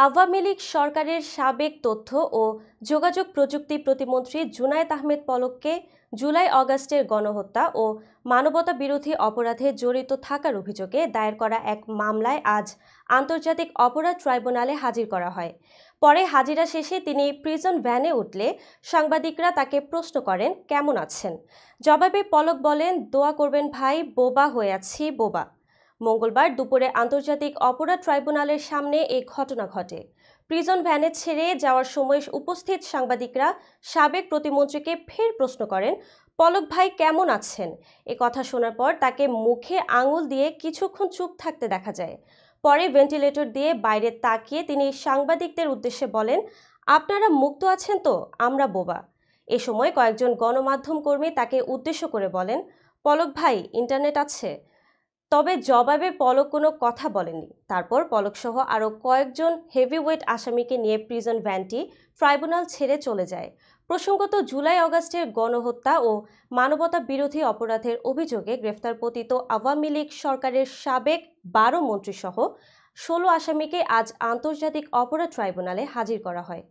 আওয়ামী লীগ সরকারের সাবেক তথ্য ও যোগাযোগ প্রযুক্তি প্রতিমন্ত্রী জুনায়েদ আহমেদ পলককে জুলাই-আগস্টের গণহত্যা ও মানবতা বিরোধী অপরাধে জড়িত থাকার অভিযোগে দায়ের করা এক মামলায় আজ আন্তর্জাতিক অপরাধ ট্রাইব্যুনালে হাজির করা হয়। পরে হাজিরা শেষে তিনি প্রিজন ভ্যানে উঠলে সাংবাদিকরা তাকে প্রশ্ন করেন, কেমন আছেন? জবাবে পলক বলেন, দোয়া করবেন ভাই, বোবা হয়ে আছি, বোবা। মঙ্গলবার দুপুরে আন্তর্জাতিক অপরাধ ট্রাইব্যুনালের সামনে এই ঘটনা ঘটে। প্রিজন ভ্যানে ছেড়ে যাওয়ার সময় উপস্থিত সাংবাদিকরা সাবেক প্রতিমন্ত্রীকে ফের প্রশ্ন করেন, পলক ভাই কেমন আছেন? এ কথা শোনার পর তাকে মুখে আঙুল দিয়ে কিছুক্ষণ চুপ থাকতে দেখা যায়। পরে ভেন্টিলেটর দিয়ে বাইরে তাকিয়ে তিনি সাংবাদিকদের উদ্দেশ্যে বলেন, আপনারা মুক্ত আছেন তো? আমরা বোবা। এ সময় কয়েকজন গণমাধ্যম কর্মী তাকে উদ্দেশ্য করে বলেন, পলক ভাই ইন্টারনেট আছে? তবে জবাবে পলক কোনো কথা বলেনি। তারপর পলকসহ আরও কয়েকজন হেভিওয়েট আসামিকে নিয়ে প্রিজন ভ্যানটি ট্রাইব্যুনাল ছেড়ে চলে যায়। প্রসঙ্গত, জুলাই-আগস্টের গণহত্যা ও মানবতা বিরোধী অপরাধের অভিযোগে গ্রেফতারপতিত আওয়ামী লীগ সরকারের সাবেক ১২ মন্ত্রীসহ ১৬ আসামিকে আজ আন্তর্জাতিক অপরাধ ট্রাইব্যুনালে হাজির করা হয়।